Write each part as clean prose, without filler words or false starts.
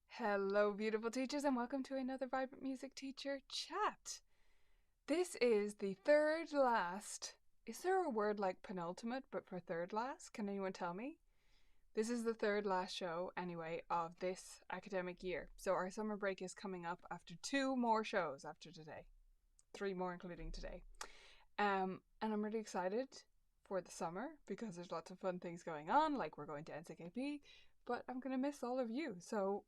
Hello, beautiful teachers, and welcome to another Vibrant Music Teacher Chat. This is the third last. Is there a word like penultimate, but for third last? Can anyone tell me? This is the third last show, anyway, of this academic year. So our summer break is coming up after 2 more shows after today. 3 more, including today. And I'm really excited for the summer because there's lots of fun things going on, like we're going to NCKP, but I'm going to miss all of you. So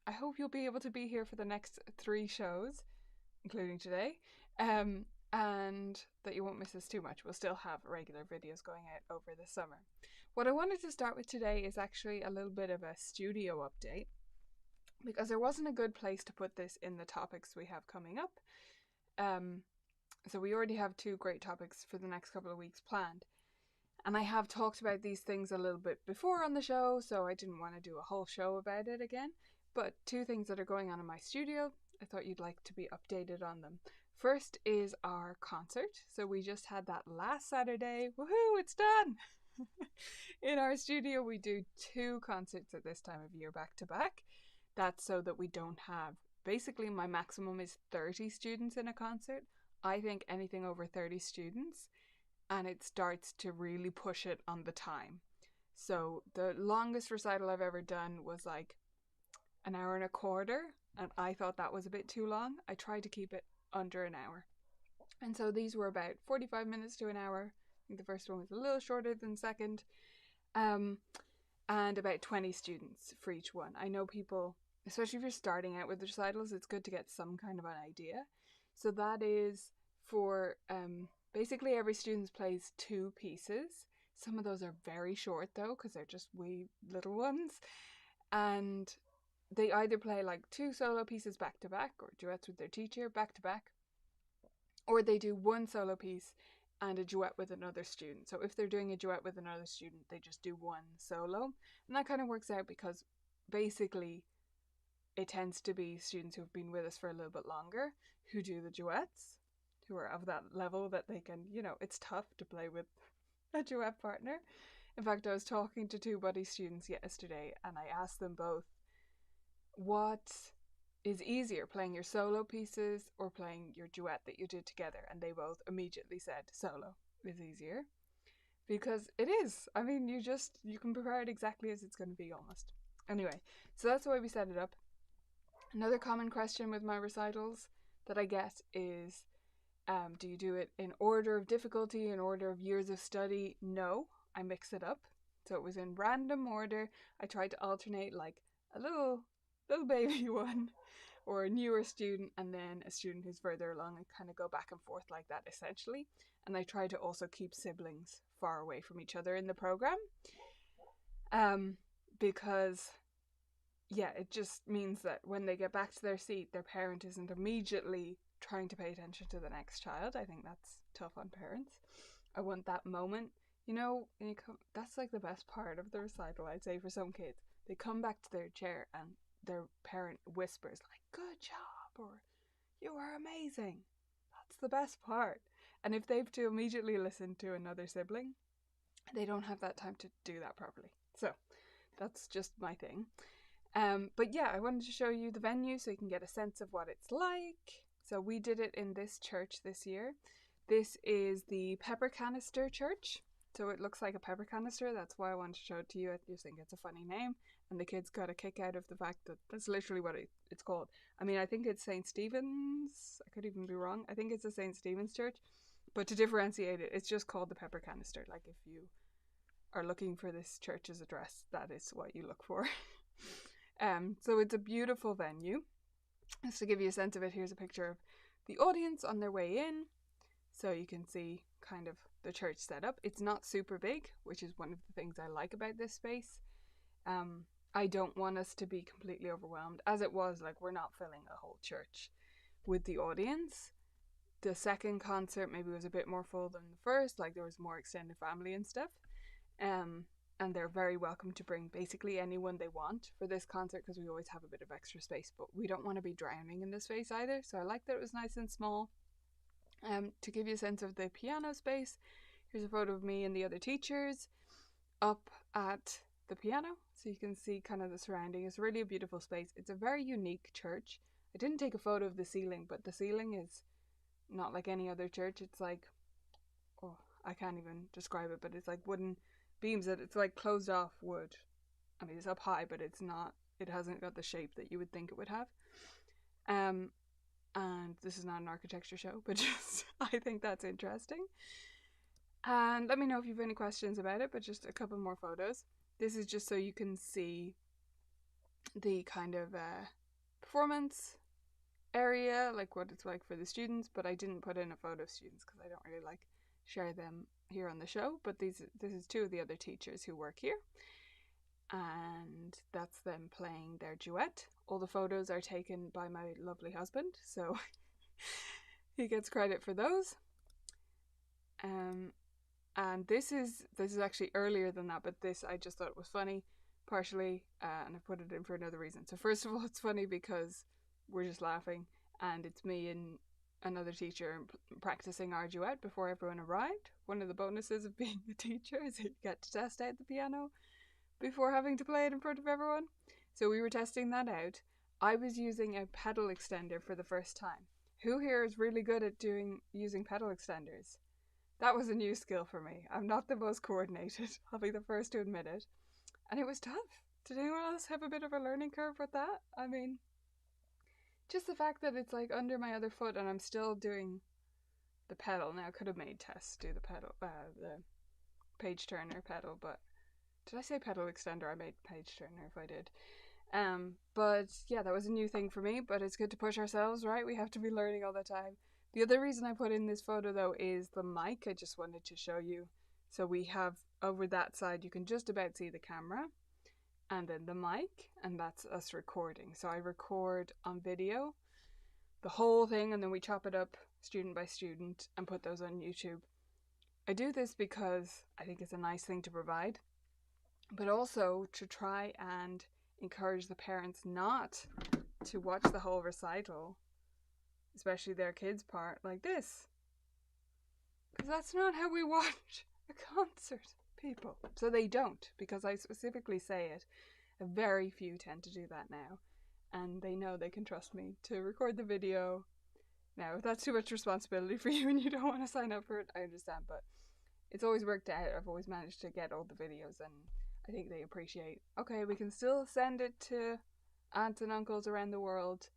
I hope you'll be able to be here for the next 3 shows, including today, and that you won't miss us too much. We'll still have regular videos going out over the summer. What I wanted to start with today is actually a little bit of a studio update, because there wasn't a good place to put this in the topics we have coming up. So we already have 2 great topics for the next couple of weeks planned. And I have talked about these things a little bit before on the show, so I didn't want to do a whole show about it again. But 2 things that are going on in my studio, I thought you'd like to be updated on them. First is our concert. So we just had that last Saturday. Woohoo, it's done! In our studio, we do 2 concerts at this time of year back to back. That's so that we don't have, basically my maximum is 30 students in a concert. I think anything over 30 students, and it starts to really push it on the time. So the longest recital I've ever done was like an hour and a quarter, and I thought that was a bit too long. I tried to keep it under an hour. And so these were about 45 minutes to an hour. I think the first one was a little shorter than the second. And about 20 students for each one. I know people, especially if you're starting out with recitals, it's good to get some kind of an idea. So that is for basically every student plays 2 pieces. Some of those are very short though, because they're just wee little ones. And they either play like 2 solo pieces back to back, or duets with their teacher back to back, or they do 1 solo piece and a duet with another student. So if they're doing a duet with another student, they just do 1 solo. And that kind of works out because basically it tends to be students who have been with us for a little bit longer who do the duets, who are of that level that they can, it's tough to play with a duet partner. In fact, I was talking to 2 buddy students yesterday and I asked them both, what is easier, playing your solo pieces or playing your duet that you did together? And they both immediately said solo is easier, because it is. I mean, you can prepare it exactly as it's going to be almost. Anyway, so that's the way we set it up. Another common question with my recitals that I get is, do you do it in order of difficulty, in order of years of study? No, I mix it up. So it was in random order. I tried to alternate like a little baby one, or a newer student, and then a student who's further along, and kind of go back and forth like that essentially. And I try to also keep siblings far away from each other in the program, because it just means that when they get back to their seat, their parent isn't immediately trying to pay attention to the next child. I think that's tough on parents. I want that moment, that's like the best part of the recital, I'd say, for some kids. They come back to their chair and their parent whispers like, "Good job," or "You were amazing." That's the best part. And if they've to immediately listen to another sibling, they don't have that time to do that properly. So that's just my thing. But yeah, I wanted to show you the venue so you can get a sense of what it's like. So we did it in this church this year. This is the Pepper Canister Church. So it looks like a pepper canister. That's why I wanted to show it to you. I just think it's a funny name. And the kids got a kick out of the fact that that's literally what it's called. I mean, I think it's St. Stephen's. I could even be wrong. I think it's a St. Stephen's church. But to differentiate it, it's just called the Pepper Canister. Like if you are looking for this church's address, that is what you look for. So it's a beautiful venue. Just to give you a sense of it, here's a picture of the audience on their way in. So you can see kind of the church setup. It's not super big, which is one of the things I like about this space. I don't want us to be completely overwhelmed. As it was, like, we're not filling a whole church with the audience. The second concert maybe was a bit more full than the first, like there was more extended family and stuff. And they're very welcome to bring basically anyone they want for this concert, because we always have a bit of extra space, but we don't want to be drowning in the space either. So I like that it was nice and small. To give you a sense of the piano space, here's a photo of me and the other teachers. up at the piano, so you can see kind of the surrounding. It's really a beautiful space. It's a very unique church. I didn't take a photo of the ceiling, but the ceiling is not like any other church. It's like, oh, I can't even describe it, but it's like wooden beams that it's like closed off wood. I mean, it's up high, but it's not, it hasn't got the shape that you would think it would have. And this is not an architecture show, but just, I think that's interesting. And let me know if you have any questions about it, but just a couple more photos. This is just so you can see the kind of performance area, like what it's like for the students, but I didn't put in a photo of students because I don't really like share them here on the show. But this is two of the other teachers who work here, and that's them playing their duet. All the photos are taken by my lovely husband, so he gets credit for those. And this is actually earlier than that, but this I just thought it was funny, partially, and I put it in for another reason. So first of all, it's funny because we're just laughing, and it's me and another teacher practicing our duet before everyone arrived. One of the bonuses of being a teacher is that you get to test out the piano before having to play it in front of everyone. So we were testing that out. I was using a pedal extender for the first time. Who here is really good at using pedal extenders? That was a new skill for me. I'm not the most coordinated. I'll be the first to admit it. And it was tough. Did anyone else have a bit of a learning curve with that? I mean, just the fact that it's like under my other foot and I'm still doing the pedal. Now I could have made Tess do the pedal, the page turner pedal, but did I say pedal extender? I made page turner if I did. But yeah, that was a new thing for me, but it's good to push ourselves, right? We have to be learning all the time. The other reason I put in this photo though is the mic. I just wanted to show you. So we have over that side, you can just about see the camera and then the mic, and that's us recording. So I record on video the whole thing and then we chop it up student by student and put those on YouTube. I do this because I think it's a nice thing to provide, but also to try and encourage the parents not to watch the whole recital, especially their kids' part, like this. Because that's not how we watch a concert, people. So they don't, because I specifically say it. A very few tend to do that now. And they know they can trust me to record the video. Now, if that's too much responsibility for you and you don't want to sign up for it, I understand. But it's always worked out. I've always managed to get all the videos, and I think they appreciate, okay, we can still send it to aunts and uncles around the world,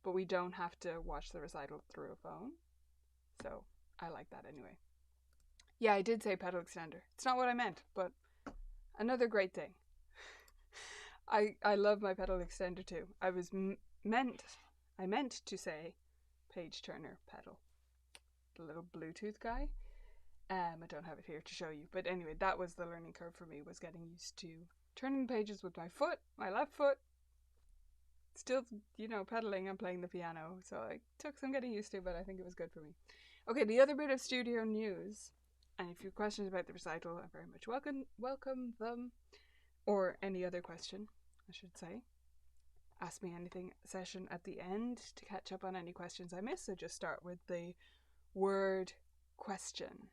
but we don't have to watch the recital through a phone. So I like that anyway. Yeah, I did say pedal extender. It's not what I meant, but another great thing. I love my pedal extender too. I meant to say page turner pedal. The little Bluetooth guy. I don't have it here to show you, but anyway, that was the learning curve for me, was getting used to turning pages with my foot, my left foot, still, pedaling and playing the piano. So it took some getting used to, but I think it was good for me. Okay, the other bit of studio news, and if you have questions about the recital, I very much welcome them, or any other question, I should say. Ask me anything session at the end to catch up on any questions I missed. So just start with the word question.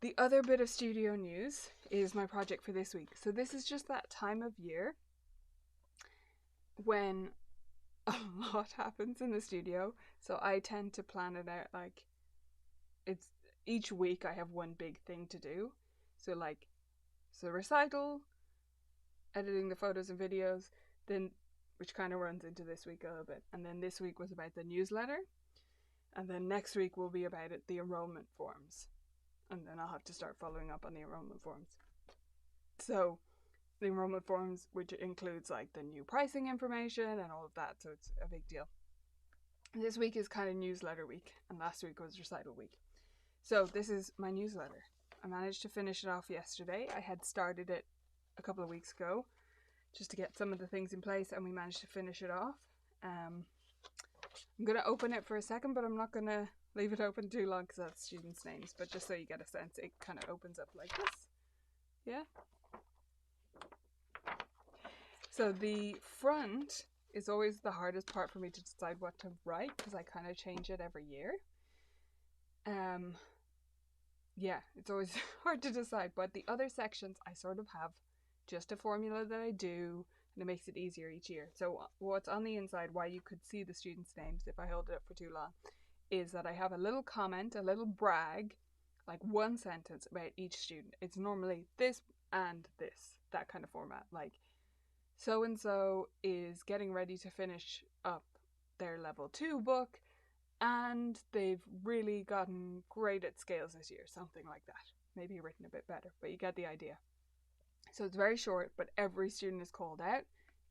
The other bit of studio news is my project for this week. So this is just that time of year when a lot happens in the studio. So I tend to plan it out like it's each week I have one big thing to do. So recital, editing the photos and videos, then which kind of runs into this week a little bit. And then this week was about the newsletter. And then next week will be about the enrollment forms. And then I'll have to start following up on the enrollment forms. So the enrollment forms, which includes like the new pricing information and all of that. So it's a big deal. This week is kind of newsletter week, and last week was recital week. So this is my newsletter. I managed to finish it off yesterday. I had started it a couple of weeks ago just to get some of the things in place, and we managed to finish it off. I'm going to open it for a second, but I'm not going to leave it open too long because that's students' names. But just so you get a sense, it kind of opens up like this. Yeah. So the front is always the hardest part for me to decide what to write because I kind of change it every year. yeah, it's always hard to decide. But the other sections, I sort of have just a formula that I do, and it makes it easier each year. So what's on the inside, why you could see the students' names if I hold it up for too long, is that I have a little comment, a little brag, like one sentence about each student. It's normally this and this, that kind of format. Like, so and so is getting ready to finish up their level 2 book, and they've really gotten great at scales this year, something like that. Maybe written a bit better, but you get the idea. So it's very short, but every student is called out,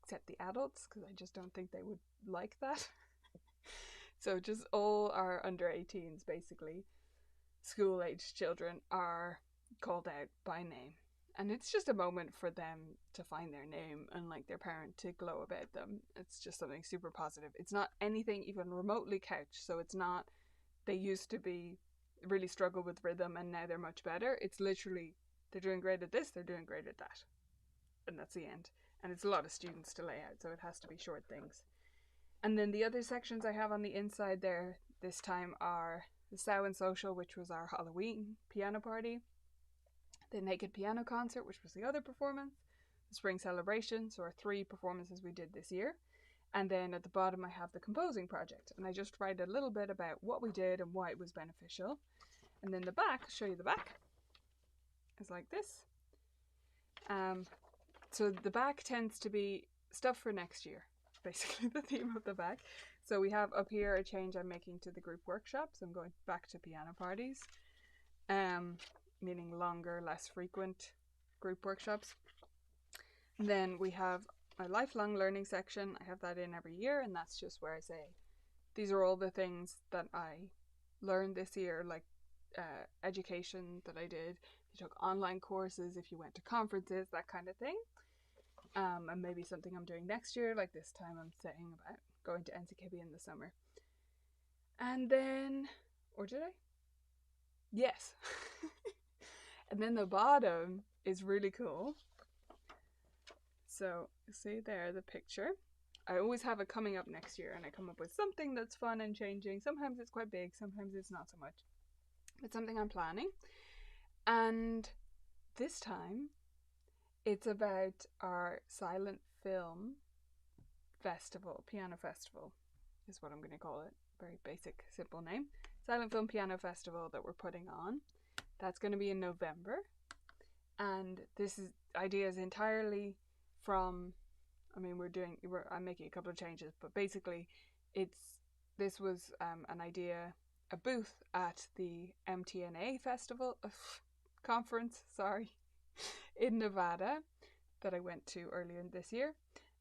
except the adults, because I just don't think they would like that. So just all our under 18s, basically, school-aged children, are called out by name. And it's just a moment for them to find their name and like their parent to glow about them. It's just something super positive. It's not anything even remotely couch, so it's not they used to be really struggle with rhythm and now they're much better. It's literally they're doing great at this, they're doing great at that. And that's the end. And it's a lot of students to lay out, so it has to be short things. And then the other sections I have on the inside there this time are the Samhain Social, which was our Halloween piano party, the Naked Piano Concert, which was the other performance, the Spring Celebration, so our 3 performances we did this year. And then at the bottom I have the Composing Project, and I just write a little bit about what we did and why it was beneficial. And then the back, I'll show you the back, is like this. So the back tends to be stuff for next year, basically the theme of the back. So we have up here a change I'm making to the group workshops. I'm going back to piano parties, meaning longer, less frequent group workshops. And then we have a lifelong learning section. I have that in every year, and that's just where I say these are all the things that I learned this year, like education that I did. If you took online courses, if you went to conferences, that kind of thing. And maybe something I'm doing next year, like this time I'm saying about going to NCKB in the summer. And then, or did I? Yes. And then the bottom is really cool. So, see there, the picture. I always have it coming up next year, and I come up with something that's fun and changing. Sometimes it's quite big, sometimes it's not so much. But something I'm planning. And this time, it's about our silent film festival, piano festival is what I'm going to call it. Very basic, simple name. Silent Film Piano Festival that we're putting on. That's going to be in November. And this is ideas entirely from, I mean, I'm making a couple of changes, but basically this was an idea, a booth at the MTNA festival, conference, in Nevada that I went to earlier this year.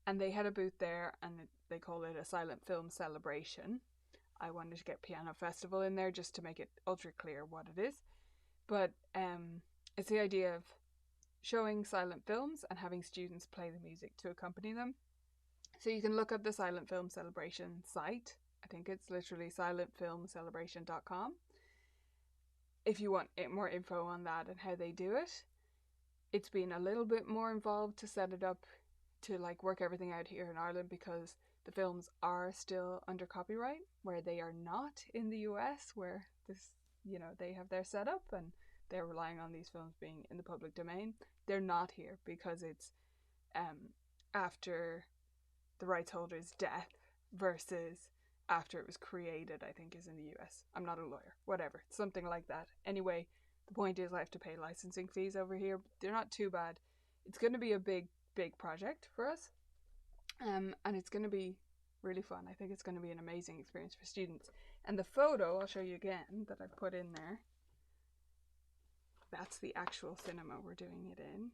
And they had a booth there, and they call it a silent film celebration. I wanted to get piano festival in there just to make it ultra clear what it is. But it's the idea of showing silent films and having students play the music to accompany them. So you can look up the Silent Film Celebration site. I think it's literally silentfilmcelebration.com. If you want more info on that and how they do it. It's been a little bit more involved to set it up, to like work everything out here in Ireland, because the films are still under copyright, where they are not in the US, where they have their setup and they're relying on these films being in the public domain. They're not here because it's after the rights holder's death versus after it was created, I think is in the US. I'm not a lawyer. Whatever. Something like that. Anyway, the point is I have to pay licensing fees over here, but they're not too bad. It's going to be a big project for us. And it's going to be really fun. I think it's going to be an amazing experience for students. And the photo, I'll show you again, that I put in there, that's the actual cinema we're doing it in.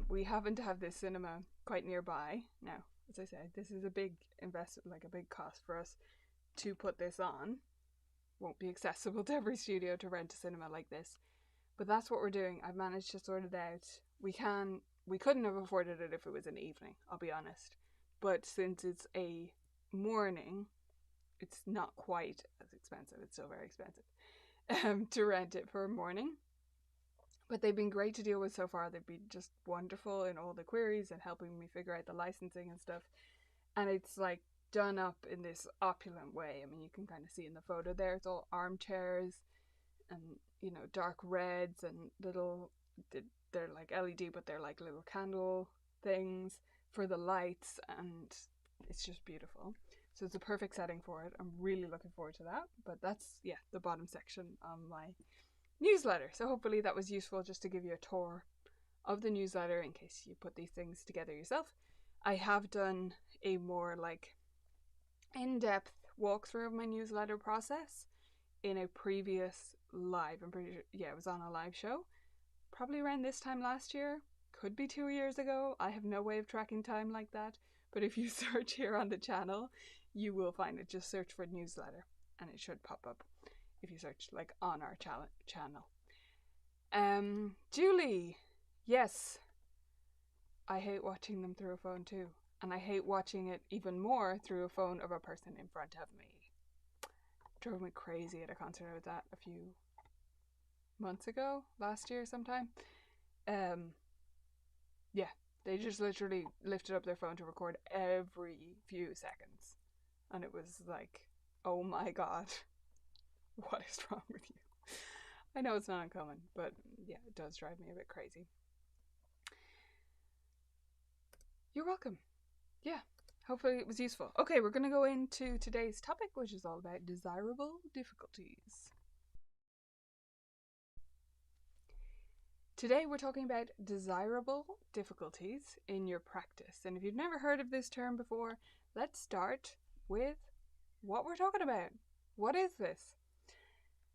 We happen to have this cinema quite nearby. Now, as I said, this is a big investment, like a big cost for us to put this on. Won't be accessible to every studio to rent a cinema like this. But that's what we're doing. I've managed to sort it out. We couldn't have afforded it if it was an evening, I'll be honest. But since it's a morning, it's not quite as expensive. It's still very expensive to rent it for a morning. But they've been great to deal with so far. They've been just wonderful in all the queries and helping me figure out the licensing and stuff. And it's like done up in this opulent way. I mean, you can kind of see in the photo there, it's all armchairs. and dark reds and little, they're like LED, but they're like little candle things for the lights, and it's just beautiful. So it's a perfect setting for it. I'm really looking forward to that. But that's, yeah, the bottom section on my newsletter. So hopefully that was useful, just to give you a tour of the newsletter in case you put these things together yourself. I have done a more like in-depth walkthrough of my newsletter process in a previous live. I'm pretty sure, yeah, it was on a live show, probably around this time last year, could be 2 years ago. I have no way of tracking time like that, but if you search here on the channel, you will find it. Just search for newsletter and it should pop up if you search like on our channel. Julie, yes, I hate watching them through a phone too, and I hate watching it even more through a phone of a person in front of me. Drove me crazy at a concert I was at a few months ago, last year sometime. Yeah, they just literally lifted up their phone to record every few seconds, and it was like, oh my god, what is wrong with you? I know it's not uncommon, but yeah, it does drive me a bit crazy. You're welcome. Yeah, hopefully it was useful. Okay, we're going to go into today's topic, which is all about desirable difficulties. Today we're talking about desirable difficulties in your practice. And if you've never heard of this term before, let's start with what we're talking about. What is this?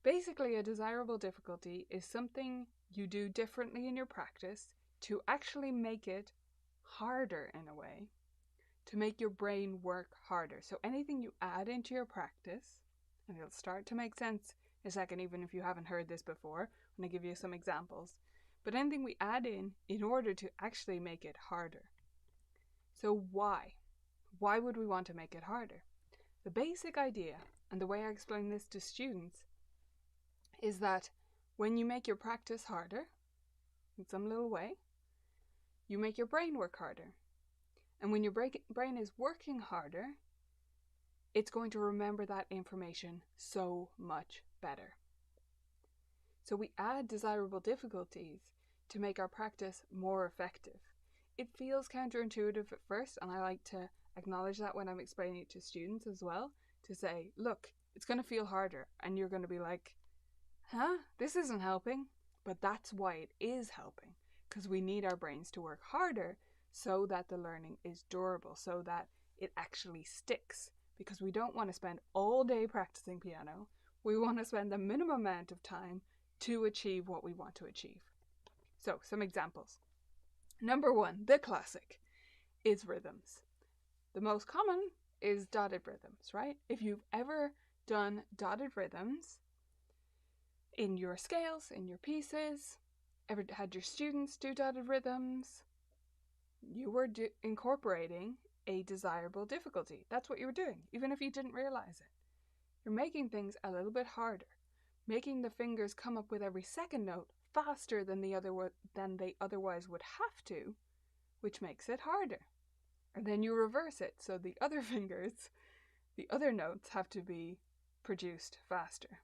Basically, a desirable difficulty is something you do differently in your practice to actually make it harder in a way, to make your brain work harder. So anything you add into your practice, and it'll start to make sense in a second, even if you haven't heard this before, when I give you some examples, but anything we add in order to actually make it harder. So why? Why would we want to make it harder? The basic idea, and the way I explain this to students, is that when you make your practice harder, in some little way, you make your brain work harder. And when your brain is working harder, it's going to remember that information so much better. So we add desirable difficulties to make our practice more effective. It feels counterintuitive at first, and I like to acknowledge that when I'm explaining it to students as well, to say, look, it's going to feel harder, and you're going to be like, huh, this isn't helping. But that's why it is helping, because we need our brains to work harder so that the learning is durable, so that it actually sticks, because we don't want to spend all day practicing piano. We want to spend the minimum amount of time to achieve what we want to achieve. So, some examples. Number one, the classic, is rhythms. The most common is dotted rhythms, right? If you've ever done dotted rhythms in your scales, in your pieces, ever had your students do dotted rhythms, you were incorporating a desirable difficulty. That's what you were doing, even if you didn't realize it. You're making things a little bit harder, making the fingers come up with every second note faster than they otherwise would have to, which makes it harder. And then you reverse it, so the other fingers, the other notes have to be produced faster.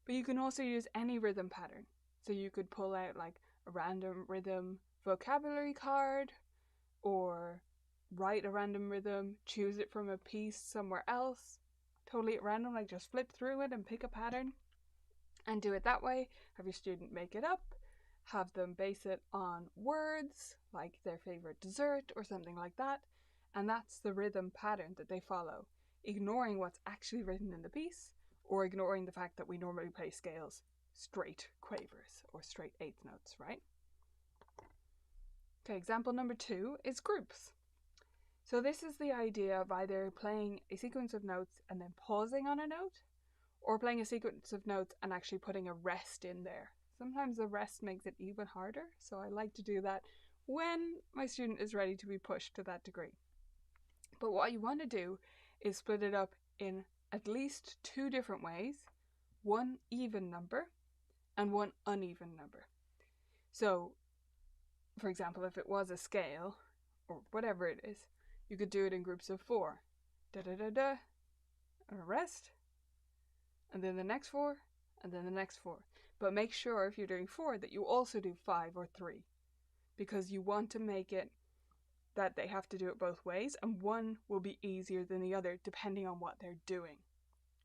But you can also use any rhythm pattern. So you could pull out like a random rhythm vocabulary card, or write a random rhythm, choose it from a piece somewhere else, totally at random, like just flip through it and pick a pattern and do it that way. Have your student make it up, have them base it on words like their favorite dessert or something like that, and that's the rhythm pattern that they follow, ignoring what's actually written in the piece, or ignoring the fact that we normally play scales straight quavers or straight eighth notes, right? Okay, example number 2 is groups. So this is the idea of either playing a sequence of notes and then pausing on a note, or playing a sequence of notes and actually putting a rest in there. Sometimes the rest makes it even harder, so I like to do that when my student is ready to be pushed to that degree. But what you want to do is split it up in at least 2 different ways, one even number and one uneven number. So, for example, if it was a scale, or whatever it is, you could do it in groups of 4. Da da da da, and a rest, and then the next 4, and then the next 4. But make sure if you're doing 4 that you also do 5 or 3, because you want to make it that they have to do it both ways, and one will be easier than the other depending on what they're doing,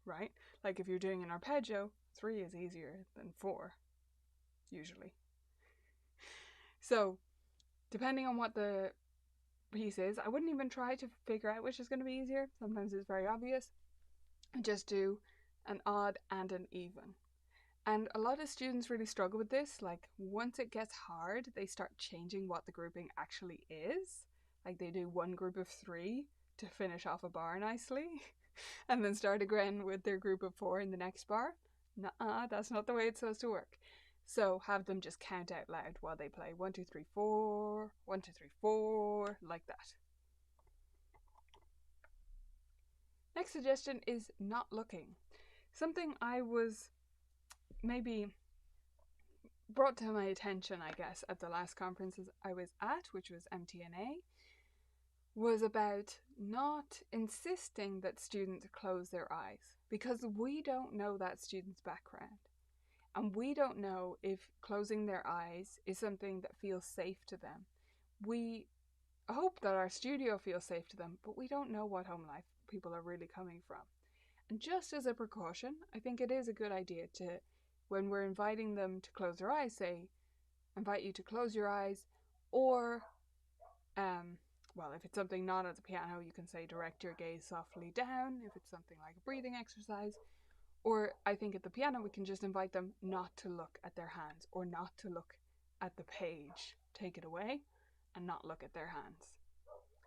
right? Like if you're doing an arpeggio, 3 is easier than 4, usually. So depending on what the piece is, I wouldn't even try to figure out which is going to be easier. Sometimes it's very obvious. Just do an odd and an even. And a lot of students really struggle with this. Like once it gets hard, they start changing what the grouping actually is. Like they do one group of 3 to finish off a bar nicely, and then start again with their group of 4 in the next bar. Nuh-uh, that's not the way it's supposed to work. So have them just count out loud while they play 1, 2, 3, 4, 1, 2, 3, 4, like that. Next suggestion is not looking. Something I was maybe brought to my attention, I guess, at the last conferences I was at, which was MTNA, was about not insisting that students close their eyes, because we don't know that student's background. And we don't know if closing their eyes is something that feels safe to them. We hope that our studio feels safe to them, but we don't know what home life people are really coming from. And just as a precaution, I think it is a good idea to, when we're inviting them to close their eyes, say, invite you to close your eyes, or, well, if it's something not at the piano, you can say direct your gaze softly down, if it's something like a breathing exercise. Or I think at the piano we can just invite them not to look at their hands, or not to look at the page. Take it away and not look at their hands.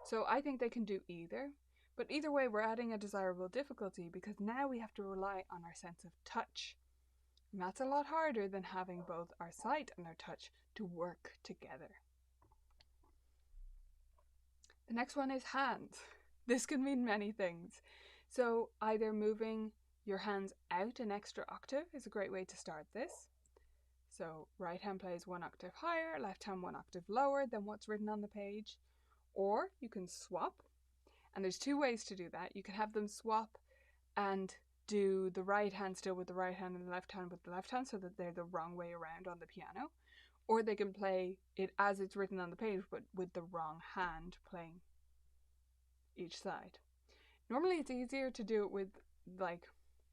So I think they can do either. But either way, we're adding a desirable difficulty, because now we have to rely on our sense of touch. And that's a lot harder than having both our sight and our touch to work together. The next one is hands. This can mean many things. So either moving your hands out an extra octave is a great way to start this. So right hand plays 1 octave higher, left hand 1 octave lower than what's written on the page. Or you can swap. And there's 2 ways to do that. You can have them swap and do the right hand still with the right hand and the left hand with the left hand, so that they're the wrong way around on the piano. Or they can play it as it's written on the page, but with the wrong hand playing each side. Normally it's easier to do it with, like,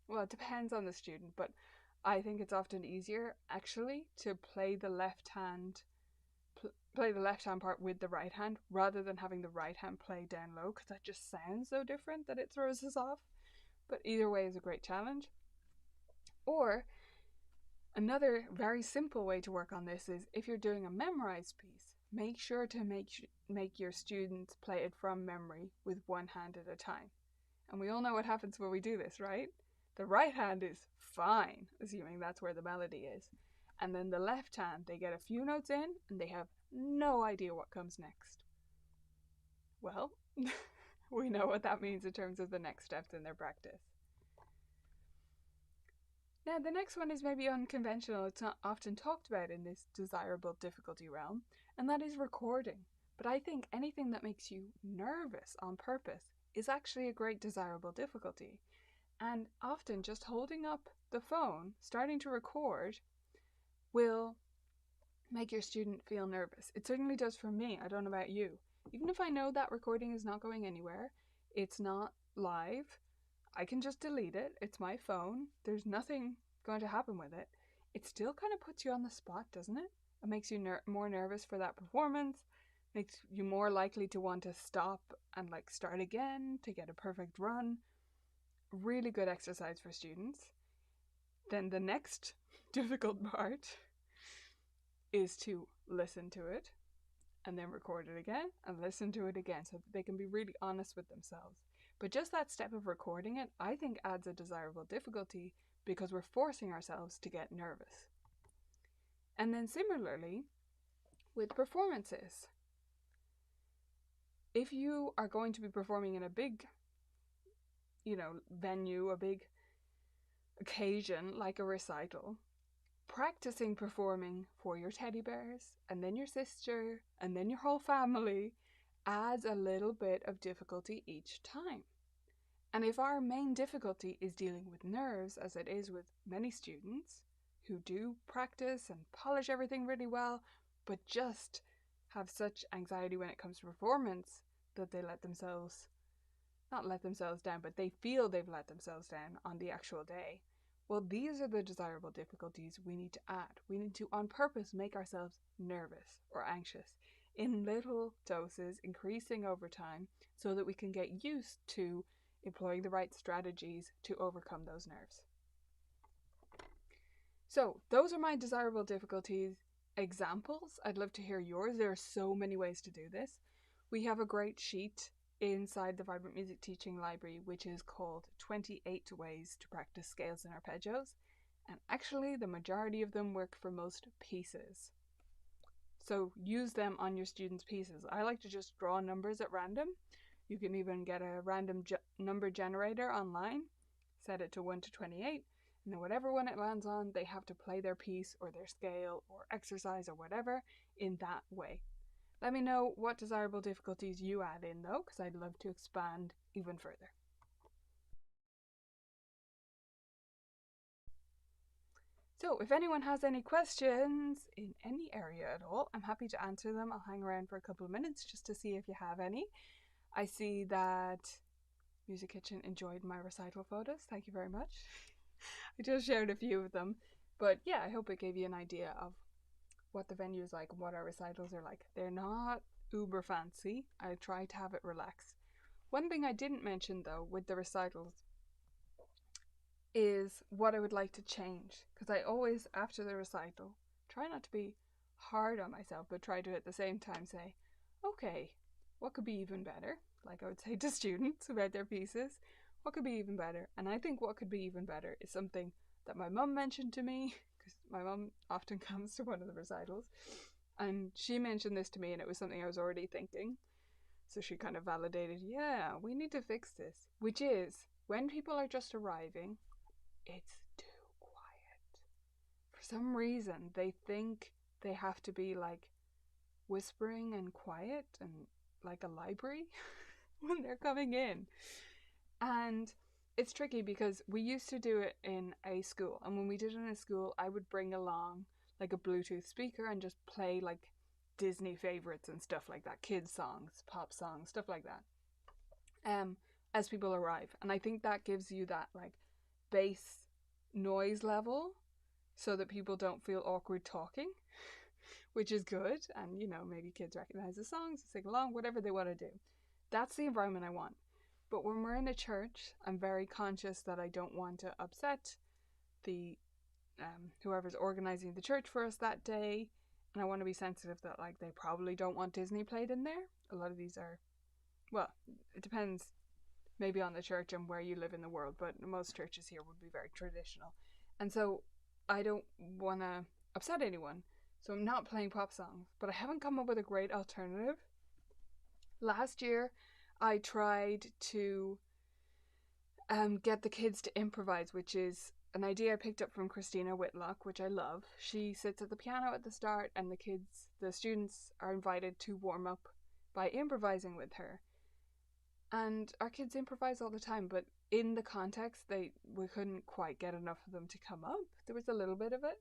well, it depends on the student, but I think it's often easier actually to play the left hand part with the right hand, rather than having the right hand play down low, because that just sounds so different that it throws us off. But either way is a great challenge. Or another very simple way to work on this is, if you're doing a memorized piece, make sure to make your students play it from memory with one hand at a time. And we all know what happens when we do this, right? The right hand is fine, assuming that's where the melody is. And then the left hand, they get a few notes in and they have no idea what comes next. Well, we know what that means in terms of the next steps in their practice. Now, the next one is maybe unconventional. It's not often talked about in this desirable difficulty realm, and that is recording. But I think anything that makes you nervous on purpose is actually a great desirable difficulty. And often just holding up the phone, starting to record, will make your student feel nervous. It certainly does for me. I don't know about you. Even if I know that recording is not going anywhere, it's not live, I can just delete it. It's my phone. There's nothing going to happen with it. It still kind of puts you on the spot, doesn't it? It makes you more nervous for that performance, makes you more likely to want to stop and like start again to get a perfect run. Really good exercise for students. Then the next difficult part is to listen to it and then record it again and listen to it again, so that they can be really honest with themselves. But just that step of recording it, I think, adds a desirable difficulty, because we're forcing ourselves to get nervous. And then similarly with performances. If you are going to be performing in a big, venue, a big occasion like a recital, practicing performing for your teddy bears and then your sister and then your whole family adds a little bit of difficulty each time. And if our main difficulty is dealing with nerves, as it is with many students who do practice and polish everything really well, but just have such anxiety when it comes to performance that they not let themselves down, but they feel they've let themselves down on the actual day. Well, these are the desirable difficulties we need to add. We need to, on purpose, make ourselves nervous or anxious in little doses, increasing over time, so that we can get used to employing the right strategies to overcome those nerves. So, those are my desirable difficulties examples. I'd love to hear yours. There are so many ways to do this. We have a great sheet inside the Vibrant Music Teaching Library, which is called 28 Ways to Practice Scales and Arpeggios. And actually, the majority of them work for most pieces. So use them on your students' pieces. I like to just draw numbers at random. You can even get a random number generator online, set it to 1 to 28, and then whatever one it lands on, they have to play their piece or their scale or exercise or whatever in that way. Let me know what desirable difficulties you add in though, because I'd love to expand even further. So if anyone has any questions in any area at all, I'm happy to answer them. I'll hang around for a couple of minutes just to see if you have any. I see that Music Kitchen enjoyed my recital photos. Thank you very much. I just shared a few of them. But yeah, I hope it gave you an idea of what the venue is like and what our recitals are like. They're not uber fancy. I try to have it relaxed. One thing I didn't mention though with the recitals is what I would like to change, because I always, after the recital, try not to be hard on myself, but try to at the same time say, okay, what could be even better? Like I would say to students about their pieces, what could be even better? And I think what could be even better is something that my mum mentioned to me, because my mum often comes to one of the recitals, and she mentioned this to me and it was something I was already thinking. So she kind of validated, yeah, we need to fix this, which is when people are just arriving, it's too quiet. For some reason, they think they have to be like whispering and quiet and like a library when they're coming in. And it's tricky because we used to do it in a school. And when we did it in a school, I would bring along like a Bluetooth speaker and just play like Disney favorites and stuff like that, kids songs, pop songs, stuff like that, as people arrive. And I think that gives you that like bass noise level so that people don't feel awkward talking, which is good. And you know, maybe kids recognize the songs, sing along, whatever they want to do. That's the environment I want. But when we're in a church, I'm very conscious that I don't want to upset the whoever's organizing the church for us that day, and I want to be sensitive that like they probably don't want Disney played in there. A lot of these are, well, it depends maybe on the church and where you live in the world, but most churches here would be very traditional. And so I don't want to upset anyone. So I'm not playing pop songs, but I haven't come up with a great alternative. Last year, I tried to get the kids to improvise, which is an idea I picked up from Christina Whitlock, which I love. She sits at the piano at the start and the students are invited to warm up by improvising with her. And our kids improvise all the time, but in the context, we couldn't quite get enough of them to come up. There was a little bit of it.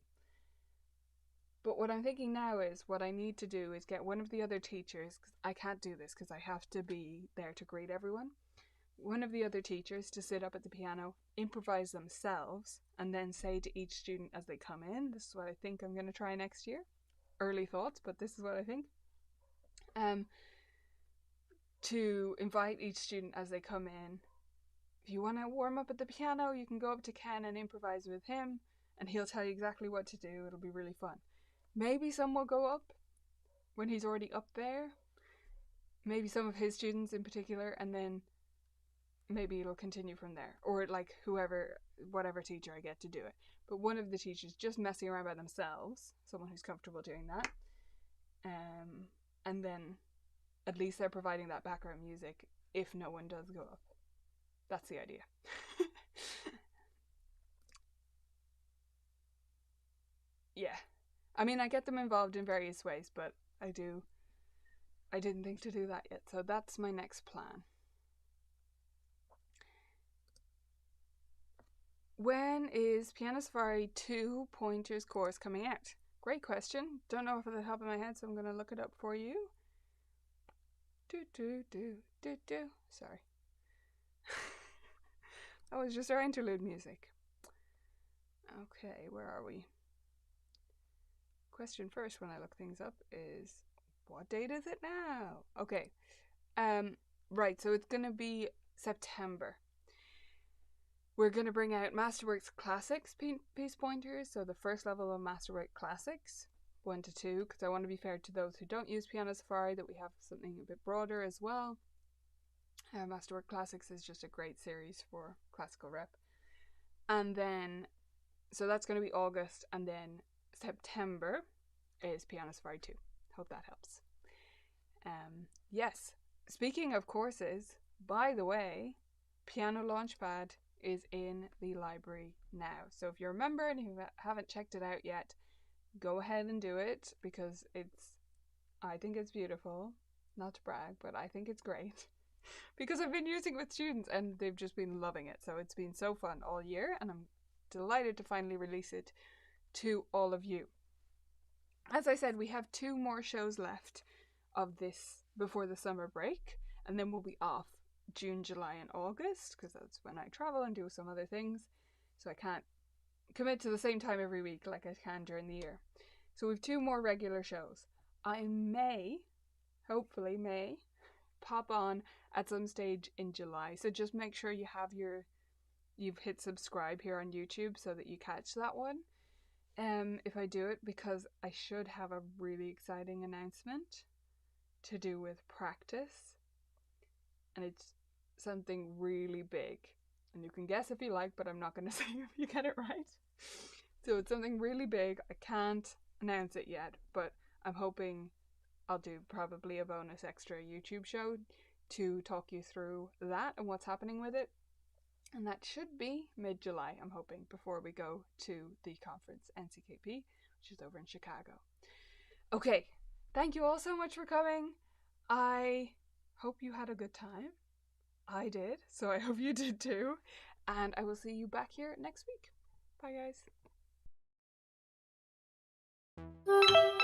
But what I'm thinking now is what I need to do is get one of the other teachers, because I can't do this because I have to be there to greet everyone. One of the other teachers to sit up at the piano, improvise themselves, and then say to each student as they come in, this is what I think I'm going to try next year. Early thoughts, but this is what I think. To invite each student as they come in. If you want to warm up at the piano, you can go up to Ken and improvise with him, and he'll tell you exactly what to do. It'll be really fun. Maybe some will go up when he's already up there. Maybe some of his students in particular, and then maybe it'll continue from there. Or like whatever teacher I get to do it. But one of the teachers just messing around by themselves, someone who's comfortable doing that. And then at least they're providing that background music if no one does go up. That's the idea. Yeah. I mean, I get them involved in various ways, but I didn't think to do that yet. So that's my next plan. When is Piano Safari 2 Pointers course coming out? Great question. Don't know off the top of my head, so I'm going to look it up for you. Sorry. That was just our interlude music. Okay, where are we? Question first when I look things up is, what date is it now? Okay. Right, so it's going to be September. We're going to bring out Masterworks Classics piece pointers, so the first level of Masterworks Classics, 1 to 2, because I want to be fair to those who don't use Piano Safari, that we have something a bit broader as well. Masterworks Classics is just a great series for classical rep. And then, so that's going to be August, and then September is Piano Safari 2. Hope that helps. Yes, speaking of courses, by the way, Piano Launchpad is in the library now. So if you're a member and you haven't checked it out yet, go ahead and do it, because I think it's beautiful. Not to brag, but I think it's great. Because I've been using it with students and they've just been loving it. So it's been so fun all year, and I'm delighted to finally release it to all of you. As I said, we have 2 more shows left of this before the summer break, and then we'll be off June, July, and August, because that's when I travel and do some other things. So I can't commit to the same time every week like I can during the year. So we've 2 more regular shows. I hopefully may, pop on at some stage in July. So just make sure you've hit subscribe here on YouTube so that you catch that one. If I do it, because I should have a really exciting announcement to do with practice, and it's something really big, and you can guess if you like, but I'm not going to say if you get it right. So it's something really big. I can't announce it yet, but I'm hoping I'll do probably a bonus extra YouTube show to talk you through that and what's happening with it. And that should be mid-July, I'm hoping, before we go to the conference, NCKP, which is over in Chicago. Okay, thank you all so much for coming. I hope you had a good time. I did, so I hope you did too. And I will see you back here next week. Bye, guys.